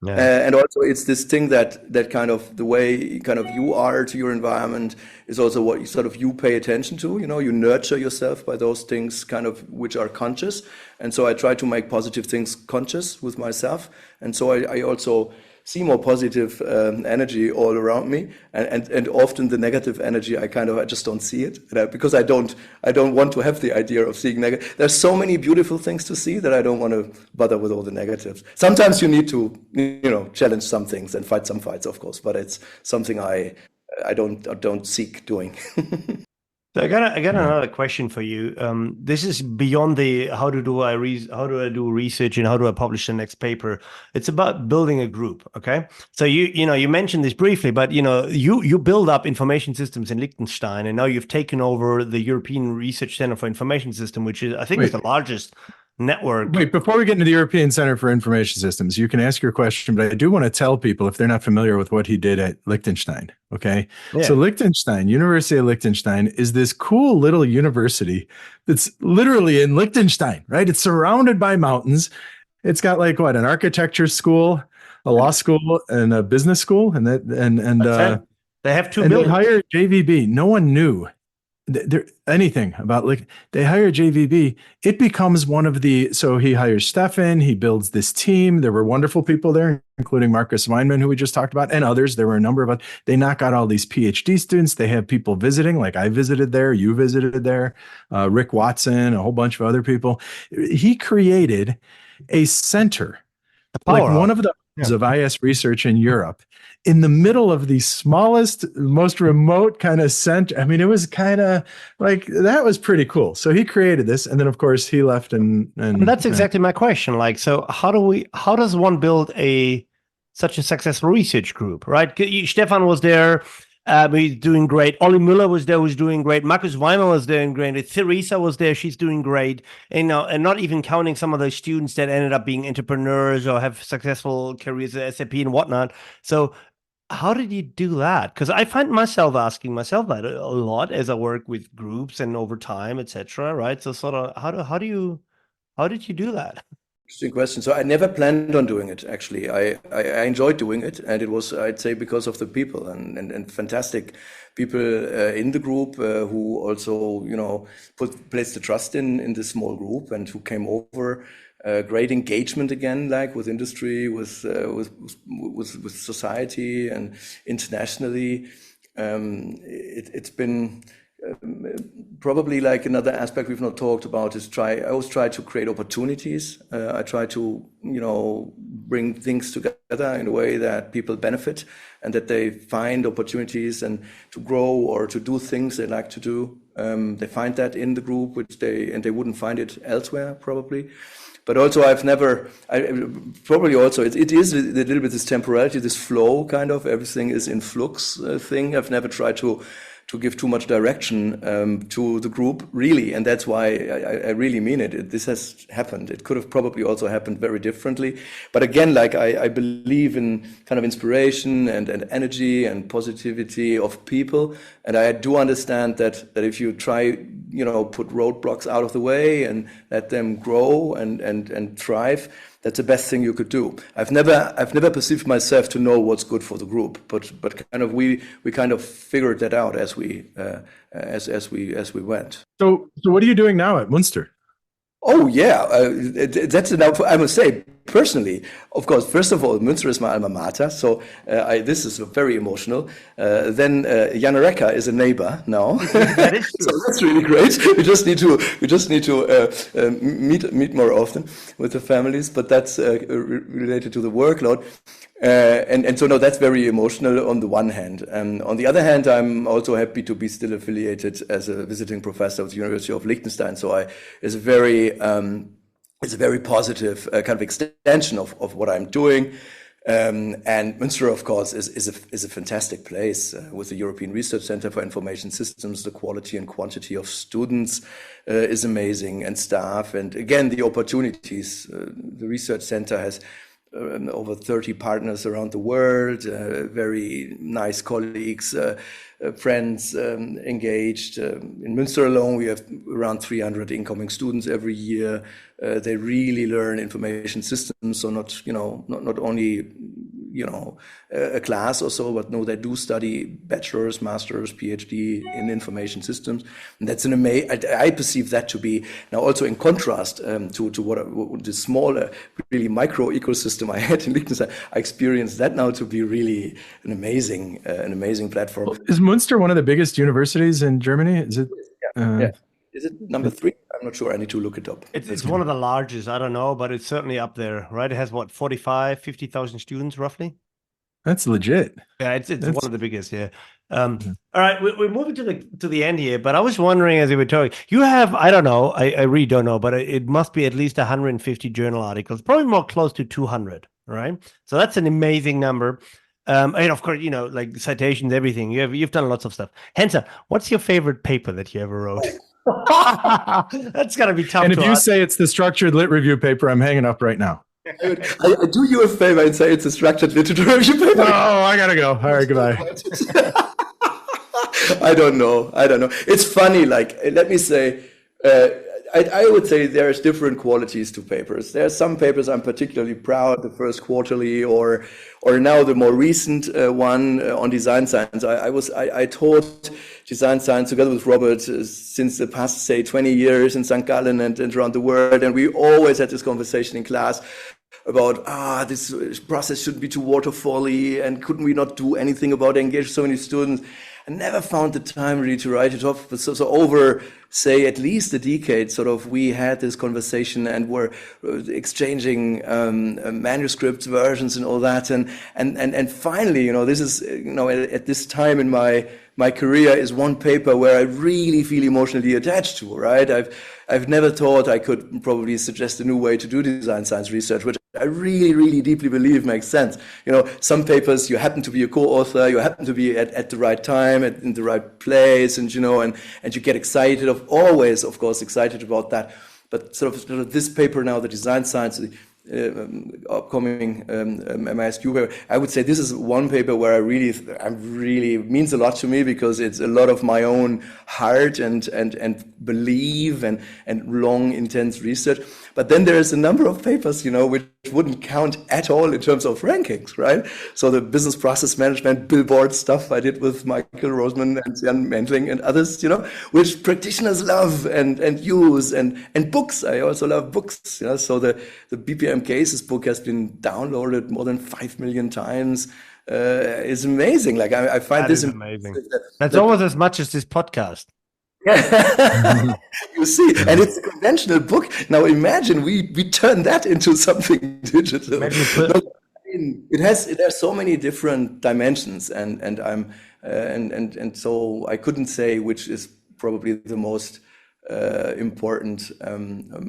and also it's this thing that kind of the way kind of you are to your environment is also what you pay attention to. You nurture yourself by those things kind of which are conscious, and so I try to make positive things conscious with myself, and so I also see more positive energy all around me, and often the negative energy I just don't see it, because I don't want to have the idea of seeing negative. There's so many beautiful things to see that I don't want to bother with all the negatives. Sometimes you need to challenge some things and fight some fights, of course, but it's something I don't seek doing. So I got another question for you. This is beyond the how do I do research and how do I publish the next paper. It's about building a group. Okay, so you mentioned this briefly, but you build up information systems in Liechtenstein, and now you've taken over the European Research Center for Information System, which is I think is the largest network. Wait, before we get into the European Center for Information Systems, you can ask your question, but I do want to tell people if they're not familiar with what he did at Liechtenstein. Okay. Yeah. So Liechtenstein, University of Liechtenstein is this cool little university that's literally in Liechtenstein, right? It's surrounded by mountains. It's got like what, an architecture school, a law school, and a business school. And they have 2 billion. They hired JVB. No one knew anything about, like, they hire JVB. It becomes one of so he hires Stefan, he builds this team. There were wonderful people there, including Marcus Weinman, who we just talked about, and others. There were a number of others. They knock out all these PhD students. They have people visiting, like I visited there, you visited there, Rick Watson, a whole bunch of other people. He created a center, like one of the of IS research in Europe, in the middle of the smallest, most remote kind of center. I mean, it was kind of like, that was pretty cool. So he created this, and then of course he left, and that's exactly my question. Like, so how does one build such a successful research group, right? Stefan was there. He's doing great. Olli Müller was there, was doing great. Marcus Weimer was doing great. Theresa was there, she's doing great. And not even counting some of those students that ended up being entrepreneurs or have successful careers at SAP and whatnot. So how did you do that? Because I find myself asking myself that a lot as I work with groups and over time, etc. Right? So sort of how did you do that? Interesting question. So I never planned on doing it, actually. I enjoyed doing it, and it was, I'd say, because of the people and fantastic people in the group who also, placed the trust in this small group, and who came over. Great engagement again, like with industry, with society, and internationally. It's been probably like another aspect we've not talked about is I always try to create opportunities. I try to, bring things together in a way that people benefit and that they find opportunities and to grow or to do things they like to do. They find that in the group, they wouldn't find it elsewhere probably. But also it is a little bit this temporality, this flow kind of, everything is in flux thing. I've never tried to give too much direction to the group, really. And that's why I really mean it. This has happened. It could have probably also happened very differently. But again, like I believe in kind of inspiration and energy and positivity of people. And I do understand that if you try, put roadblocks out of the way and let them grow and thrive, that's the best thing you could do. I've never perceived myself to know what's good for the group, but kind of we kind of figured that out as we went. So what are you doing now at Münster? Oh yeah, that's enough. I must say, personally, of course, first of all, Münster is my alma mater, so this is very emotional. Then Jan Reka is a neighbor now, That is so true. that's really great. We just need to meet more often with the families, but that's related to the workload. And so no, that's very emotional on the one hand. On the other hand, I'm also happy to be still affiliated as a visiting professor of the University of Liechtenstein. So it's a very positive kind of extension of what I'm doing. And Münster, of course, is a fantastic place with the European Research Center for Information Systems. The quality and quantity of students is amazing, and staff. And again, the opportunities. The research center has over 30 partners around the world, very nice colleagues, friends engaged. In Münster alone, we have around 300 incoming students every year. They really learn information systems, so not only a class or so, but no, they do study bachelor's, master's, PhD in information systems. And that's I perceive that to be now also in contrast to what the smaller, really micro ecosystem I had in Liechtenstein. I experienced that now to be really an amazing platform. Is Münster one of the biggest universities in Germany? Is it? Yeah. Is it number 3? I'm not sure. I need to look it up. It's one of the largest. I don't know, but it's certainly up there, right? It has what, 50,000 students roughly? That's legit. Yeah, it's one of the biggest. Yeah. All right, we're moving to the end here, but I was wondering as you were talking, you have, I don't know, I really don't know, but it must be at least 150 journal articles, probably more close to 200, right? So that's an amazing number. And of course, like citations, everything. You've done lots of stuff. Hansa, what's your favorite paper that you ever wrote? That's gotta be tough. And if you say it's the structured lit review paper, I'm hanging up right now. I do you a favor and say it's a structured literature review paper. Oh, I gotta go. All right, goodbye. I don't know. It's funny. Like, let me say, I would say there's different qualities to papers. There are some papers I'm particularly proud, the first quarterly, or now the more recent one on design science. I taught design science together with Robert since the past, say, 20 years in St. Gallen and around the world, and we always had this conversation in class about this process shouldn't be too waterfally, and couldn't we not do anything about engage so many students? I never found the time really to write it off. But so over, say, at least a decade, sort of, we had this conversation and were exchanging manuscripts, versions, and all that. And finally, this is, at this time in my career, is one paper where I really feel emotionally attached to. Right? I've never thought I could probably suggest a new way to do design science research, which I really, really deeply believe makes sense. Some papers you happen to be a co-author, you happen to be at the right time, in the right place, and you get excited, always, of course, excited about that. But sort of this paper now, the design science, upcoming MISQ paper, I would say this is one paper where I really means a lot to me, because it's a lot of my own heart and belief and long, intense research. But then there's a number of papers, which wouldn't count at all in terms of rankings, right? So the business process management billboard stuff I did with Michael Roseman and Jan Mendling and others, which practitioners love and use, and books. I also love books. So the BPM Cases book has been downloaded more than 5 million times. It's amazing. Like I find this amazing. That's almost as much as this podcast. You see, and it's a conventional book. Now imagine we turn that into something digital. It has so many different dimensions, and so I couldn't say which is probably the most important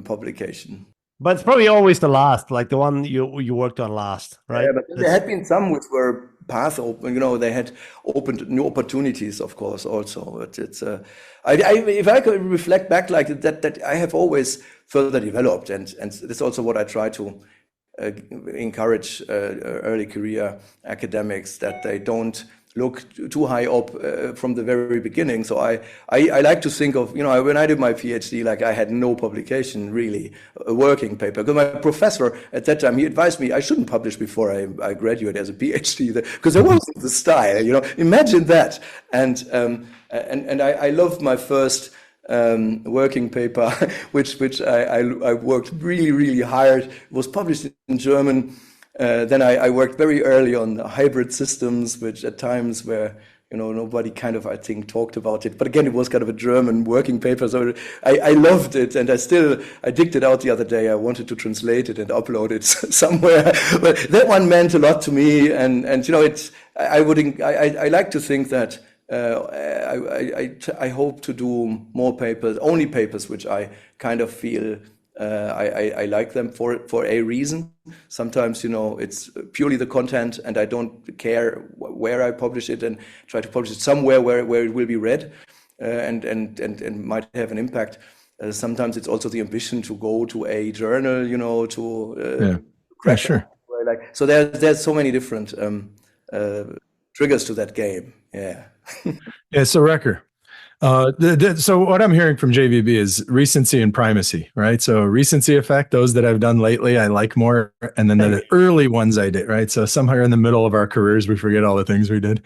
publication. But it's probably always the last, like the one you worked on last, right? Yeah, but there had been some which were path open. They had opened new opportunities, of course, also. But it's if I could reflect back like that I have always further developed, and that's also what I try to encourage early career academics, that they don't look too high up from the very beginning. So I like to think of, when I did my PhD, like I had no publication, really, a working paper. Because my professor at that time, he advised me I shouldn't publish before I graduate as a PhD, because there wasn't the style, Imagine that. And I loved my first working paper, which I worked really, really hard. It was published in German. Then I worked very early on hybrid systems, which at times were, nobody kind of, I think, talked about it. But again, it was kind of a German working paper. So I loved it. And I digged it out the other day. I wanted to translate it and upload it somewhere. But that one meant a lot to me. And I like to think that I hope to do more papers, only papers which I kind of feel I like them for a reason. Sometimes, it's purely the content, and I don't care where I publish it, and try to publish it somewhere where it will be read and might have an impact. Sometimes it's also the ambition to go to a journal, to crack. Sure. So there's so many different triggers to that game. Yeah. Yeah. So Wrecker. So what I'm hearing from JVB is recency and primacy, right? So recency effect, those that I've done lately, I like more. And then the early ones I did, right? So somewhere in the middle of our careers, we forget all the things we did.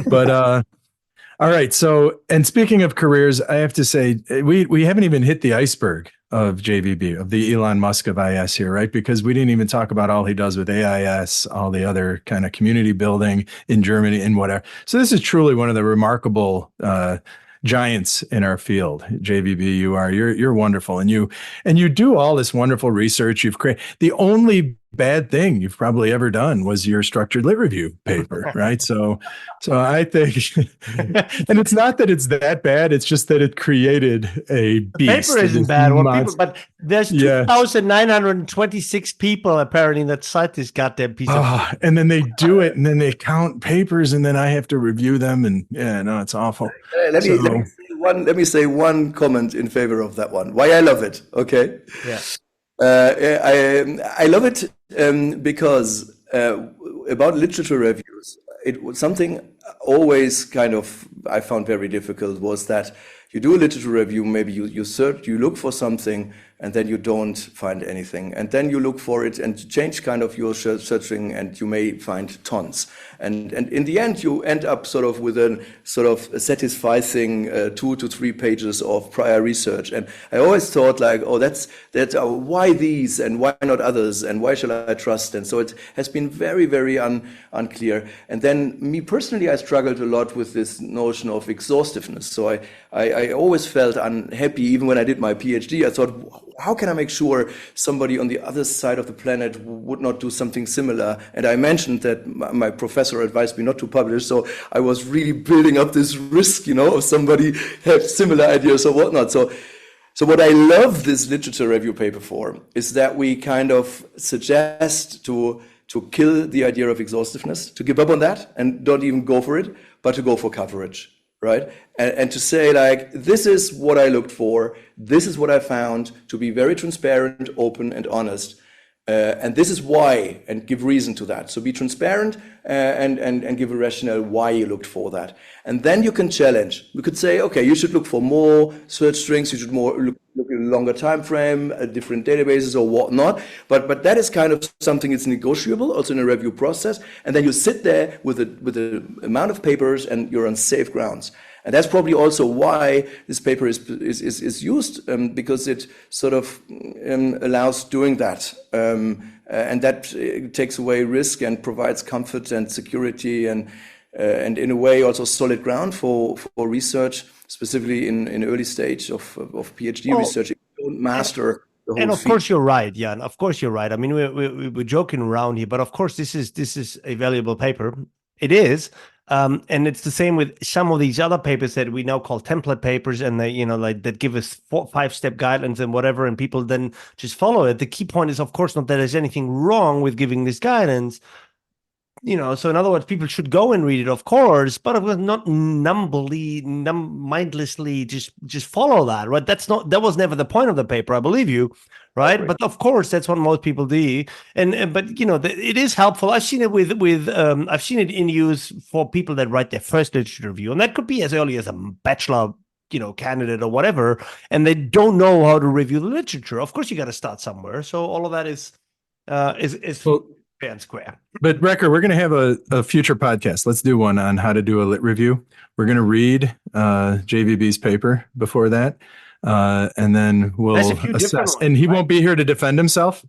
But all right. So, and speaking of careers, I have to say, we haven't even hit the iceberg of JVB, of the Elon Musk of IS here, right? Because we didn't even talk about all he does with AIS, all the other kind of community building in Germany and whatever. So this is truly one of the remarkable giants in our field. JVB, you're wonderful, and you do all this wonderful research. You've created the only bad thing you've probably ever done was your structured lit review paper, right? So I think, and it's not that it's that bad, it's just that it created a beast. The paper isn't bad, but there's 2,926 people apparently that cite this goddamn piece of and then they do it, and then they count papers, and then I have to review them, and it's awful. Let me say one comment in favor of that one. Why I love it, okay? Yeah. I love it because about literature reviews, it was something always kind of I found very difficult was that you do a literature review, maybe you search, you look for something, and then you don't find anything, and then you look for it and change kind of your searching, and you may find tons, and in the end you end up sort of with a sort of satisfying 2 to 3 pages of prior research. And I always thought like, that's why these and why not others, and why shall I trust? And so it has been very, very unclear. And then me personally, I struggled a lot with this notion of exhaustiveness. So I always felt unhappy, even when I did my PhD. I thought, how can I make sure somebody on the other side of the planet would not do something similar? And I mentioned that my professor advised me not to publish, so I was really building up this risk, of somebody have similar ideas or whatnot. So what I love this literature review paper for is that we kind of suggest to kill the idea of exhaustiveness, to give up on that and don't even go for it, but to go for coverage. Right? And to say like, this is what I looked for, this is what I found, to be very transparent, open, and honest. And this is why, and give reason to that. So be transparent and give a rationale why you looked for that. And then you can challenge. We could say, okay, you should look for more search strings, you should look at a longer time frame, different databases or whatnot. But that is kind of something that's negotiable, also in a review process. And then you sit there with the amount of papers, and you're on safe grounds. And that's probably also why this paper is used, because it sort of allows doing that. And that takes away risk and provides comfort and security and in a way also solid ground for research, specifically in early stage of PhD research. If you don't master the whole of course you're right, Jan. Of course you're right. I mean, we're joking around here, but of course this is a valuable paper. It is. And it's the same with some of these other papers that we now call template papers, and they, that give us 5-step guidelines and whatever, and people then just follow it. The key point is, of course, not that there's anything wrong with giving this guidance, so in other words, people should go and read it, of course, but of course not mindlessly just follow that, right? That was never the point of the paper, I believe you, right? But of course, that's what most people do, but it is helpful. I've seen it I've seen it in use for people that write their first literature review, and that could be as early as a bachelor, candidate or whatever, and they don't know how to review the literature. Of course, you got to start somewhere. So all of that is fair and square. But Wrecker, we're going to have a future podcast. Let's do one on how to do a lit review. We're going to read JVB's paper before that. and then we'll There's a few different assess. ones, And he right? won't be here to defend himself.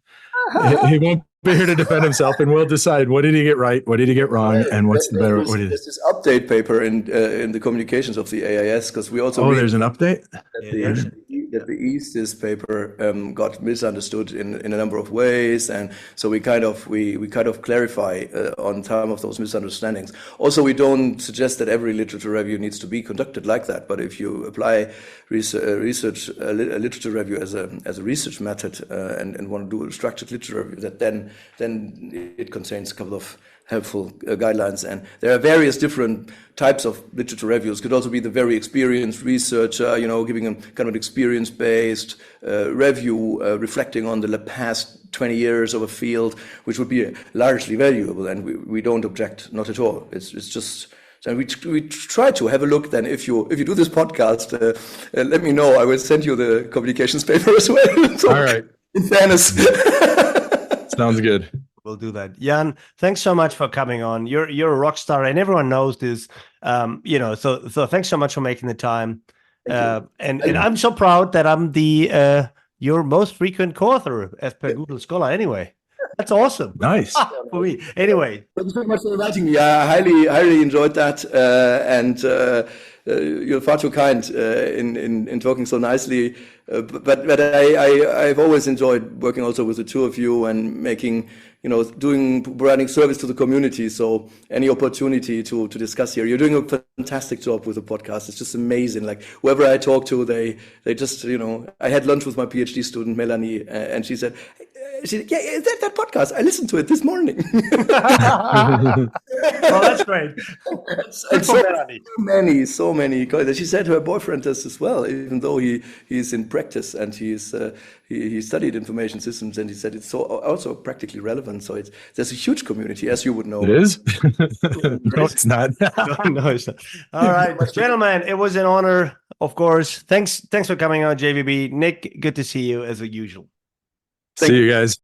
He won't be here to defend himself, and we'll decide what did he get right, what did he get wrong, and what's the better. What There's this update paper in the communications of the AIS, because we also there's an update. that the EASTIS paper got misunderstood in a number of ways, and so we kind of clarify on some of those misunderstandings. Also, we don't suggest that every literature review needs to be conducted like that, but if you apply literature review as a research method and want to do a structured literature review, that then it contains a couple of helpful guidelines. And there are various different types of literature reviews. Could also be the very experienced researcher, giving a kind of an experience-based review, reflecting on the past 20 years of a field, which would be largely valuable. And we don't object, not at all. It's just. So we try to have a look. Then, if you do this podcast, let me know. I will send you the communications paper as well. So, all right. In fairness, sounds good. We'll do that. Jan, thanks so much for coming on. You're a rock star, and everyone knows this. So thanks so much for making the time. And I'm so proud that I'm your most frequent co-author as per Google Scholar. Anyway, that's awesome. Nice for me. Anyway, thank you so much for inviting me. I highly enjoyed that, and you're far too kind in talking so nicely. But I've always enjoyed working also with the two of you and making, providing service to the community. So any opportunity to discuss here, you're doing a fantastic job with the podcast. It's just amazing. Like whoever I talk to, they just, I had lunch with my PhD student, Melanie, and she said, yeah, is that podcast? I listened to it this morning. Well, that's great. So many. She said her boyfriend does as well, even though he's in practice and he studied information systems, and he said it's also practically relevant. So there's a huge community, as you would know. It is? No, it's not. No, it's not. All right, gentlemen, it was an honor, of course. Thanks for coming on, JVB. Nick, good to see you as usual. See you guys.